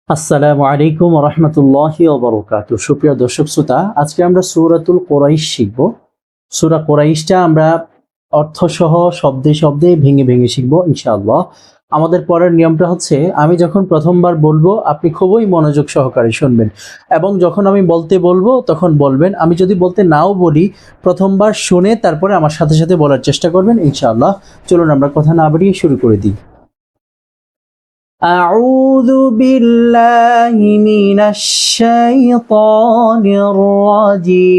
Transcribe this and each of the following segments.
আসসালামু আলাইকুম ওয়া রাহমাতুল্লাহি ওয়া বারাকাতুহু। সুপ্রিয় দর্শক শ্রোতা, আজকে আমরা সূরাতুল কুরাইশ শিখব। সূরা কুরাইশটা আমরা অর্থসহ শব্দে শব্দে ভেঙে ভেঙে শিখব ইনশাআল্লাহ। আমাদের পরের নিয়মটা হচ্ছে, আমি যখন প্রথমবার বলবো আপনি খুবই মনোযোগ সহকারে শুনবেন এবং যখন আমি বলতে বলবো তখন বলবেন। আমি যদি বলতে নাও বলি, প্রথমবার শুনে তারপরে আমার সাথে সাথে বলার চেষ্টা করবেন ইনশাআল্লাহ। চলুন আমরা কথা না বাড়িয়ে শুরু করে দিই। أعوذ بالله من الشيطان الرجيم.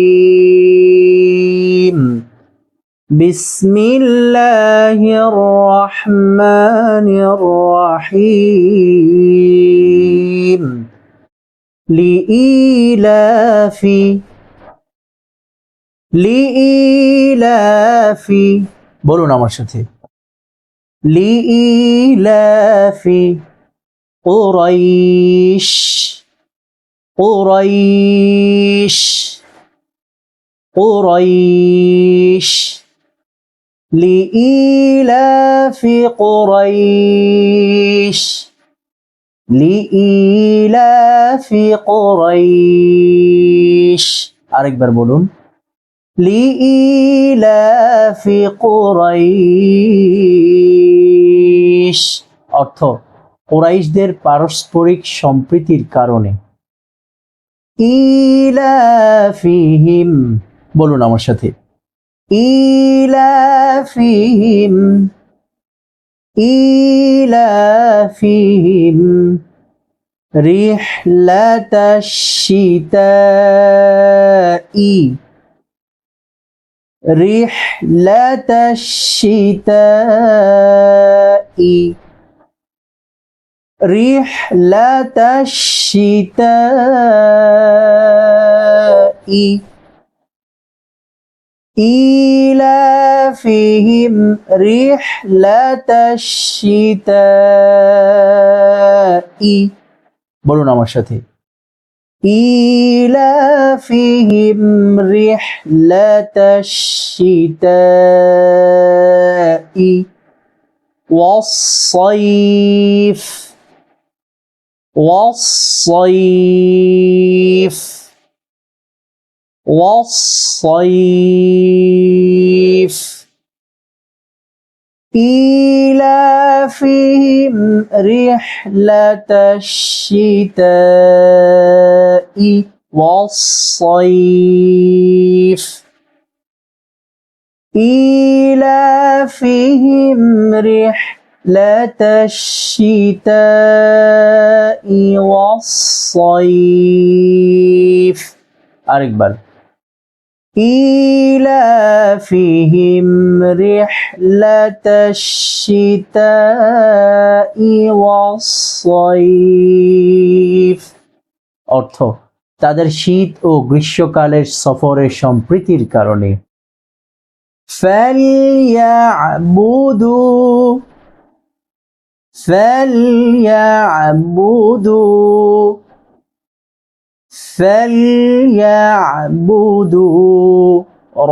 بسم الله الرحمن الرحيم. لإيلاف لإيلاف বলুন আমার সাথে। لإيلاف قريش قريش قريش لإيلاف قريش لإيلاف قريش আরেকবার বলুন। لإيلاف قريش অর্থ কুরাইশদের পারস্পরিক সম্প্রীতির কারণে। ইলাফিহিম বলুন আমার সাথে। ইলাফিহিম ইলাফিহিম রিহলাতাশ শিতাই রিহলাতাশ শিতাই رحلة الشتاء إيلافهم رحلة الشتاء বলুন আমার সাথে। إيلافهم رحلة الشتاء والصيف والصيف والصيف إيلافهم رحلة الشتاء والصيف إيلافهم رحلة الشتاء والصيف আরেকবার। إيلافهم رحلة الشتاء والصيف অর্থ তাদের শীত ও গ্রীষ্মকালের সফরের সম্প্রীতির কারণে। فليعبدوا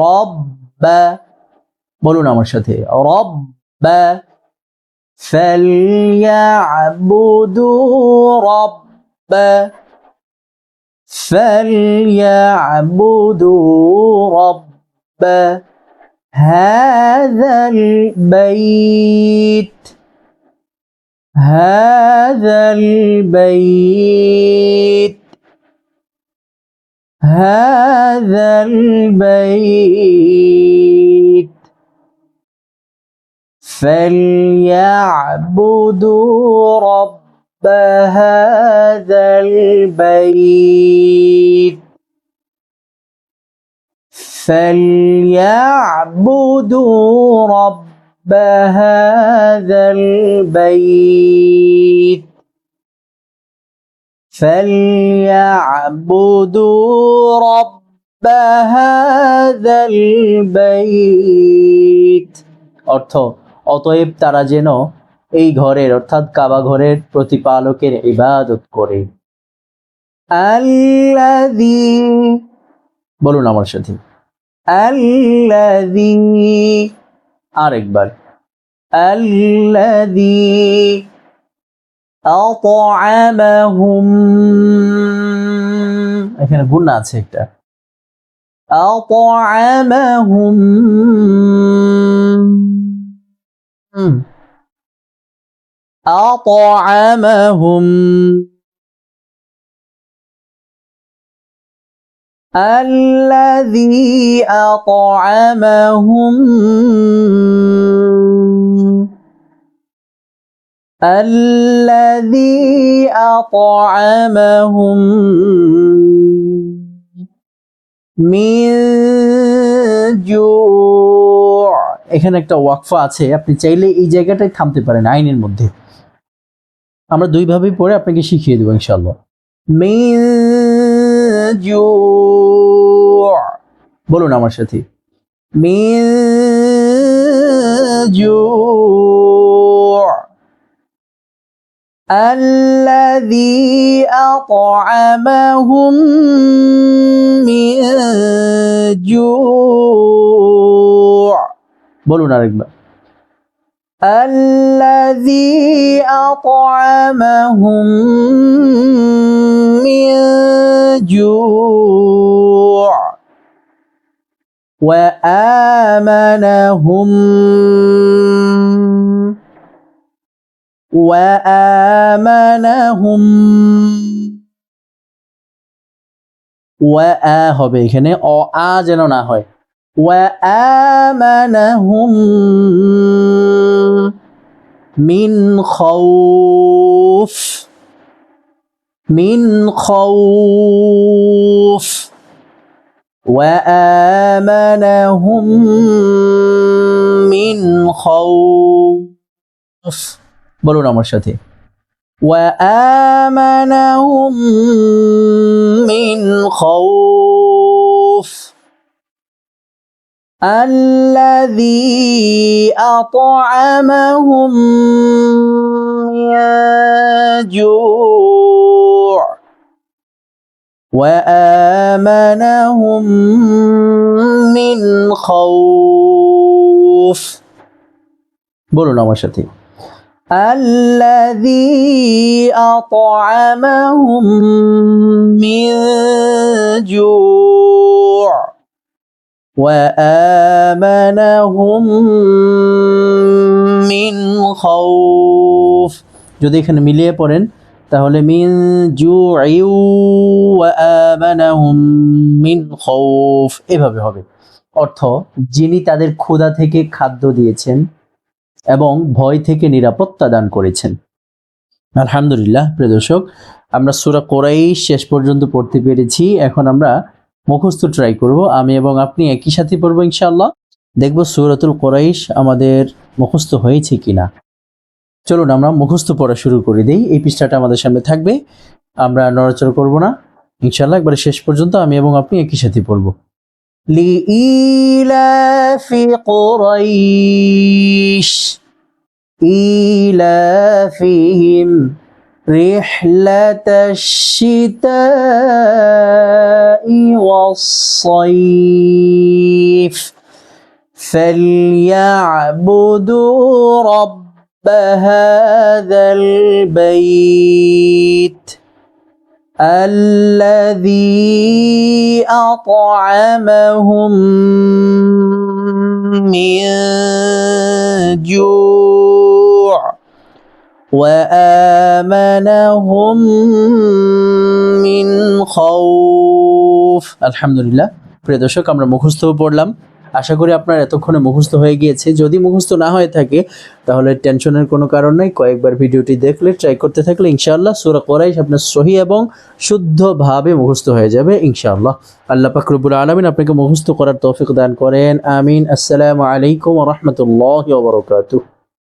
رب বলুন আমার সাথে। رب فليعبدوا رب هذا البيت هذا البيت هذا البيت فليعبدوا رب هذا البيت فليعبدوا رب هذا البيت فليعبدوا رب هذا البيت অর্থ অতএব তারা যেন এই ঘরের অর্থাৎ কাবা ঘরের প্রতিপালকের ইবাদত করে। আল্লাযী বলুন আমার সাথে। আল্লাযী আরেকবার। আল্লাযী আতআমাহুম, এখানে গুণা আছে একটা, আতআমাহুম আতআমাহুম الذي أطعمهم الذي أطعمهم من جوع। এখানে একটা ওয়াকফা আছে, আপনি চাইলে এই জায়গাটায় থামতে পারেন আইনের মধ্যে। আমরা দুইভাবেই পড়ে আপনাকে শিখিয়ে দেবো ইনশাআল্লাহ। মিন জু', বলুন আমার সাথে, মিন জু', الذي أطعمهم من جوع। বলুন আরেকবার, الذي أطعمهم من جوع وآمنهم হবে এখানে যেন না হয়, وآمنهم من خوف وآمنهم من خوف। বলুন আমার সাথে, وآمنهم من خوف الذي أطعمهم من جوع وآمنهم من خوف। বলুন আমার সাথে, الذي أطعمهم من جوع وآمنهم من خوف। যদি এখানে মিলিয়ে পড়েন তাহলে মিন জু'ইউ ওয়া আমানাহুম মিন খাউফ এভাবে হবে। অর্থ, যিনি তাদের ক্ষুধা থেকে খাদ্য দিয়েছেন এবং ভয় থেকে নিরাপত্তা দান করেছেন। আলহামদুলিল্লাহ প্রিয় দর্শক, আমরা সূরা কুরাইশ শেষ পর্যন্ত পড়তে পেরেছি। এখন আমরা মুখস্থ ট্রাই করব, আমি এবং আপনি একই সাথে পড়বো ইনশাআল্লাহ। দেখব সূরাতুল কুরাইশ আমাদের মুখস্থ হয়েছে কিনা। চলুন আমরা মুখস্থ পড়া শুরু করে দেই। এই পৃষ্ঠাটা আমাদের সামনে থাকবে, আমরা নড়াচড়া করব না ইনশাআল্লাহ। একবারে শেষ পর্যন্ত আমি এবং আপনি একই সাথে পড়ব। লিইলাফি কুরাইশ ইলাফিহিম রিহলাতাশ শিতাই ওয়াস-সাইফ ফালইয়াবুদু رب هذا البيت الذي أطعمهم من جوع وآمنهم من خوف। আলহামদুলিল্লাহ প্রিয় দর্শক, আমরা মুখস্থ পড়লাম। আশা করি আপনার এতক্ষণে মুখস্থ হয়ে গিয়েছে। যদি মুখস্থ না হয়ে থাকে তাহলে টেনশনের কোনো কারণ নেই, কয়েকবার ভিডিওটি দেখলে ট্রাই করতে থাকলে ইনশাআল্লাহ সূরা কুরাইশ আপনার সহি এবং শুদ্ধভাবে মুখস্থ হয়ে যাবে ইনশাআল্লাহ। আল্লাহ পাক রব্বুল আলামিন আপনাকে মুখস্থ করার তৌফিক দান করেন, আমিন। আসসালামু আলাইকুম ওয়া রাহমাতুল্লাহি ওয়া বারাকাতুহু।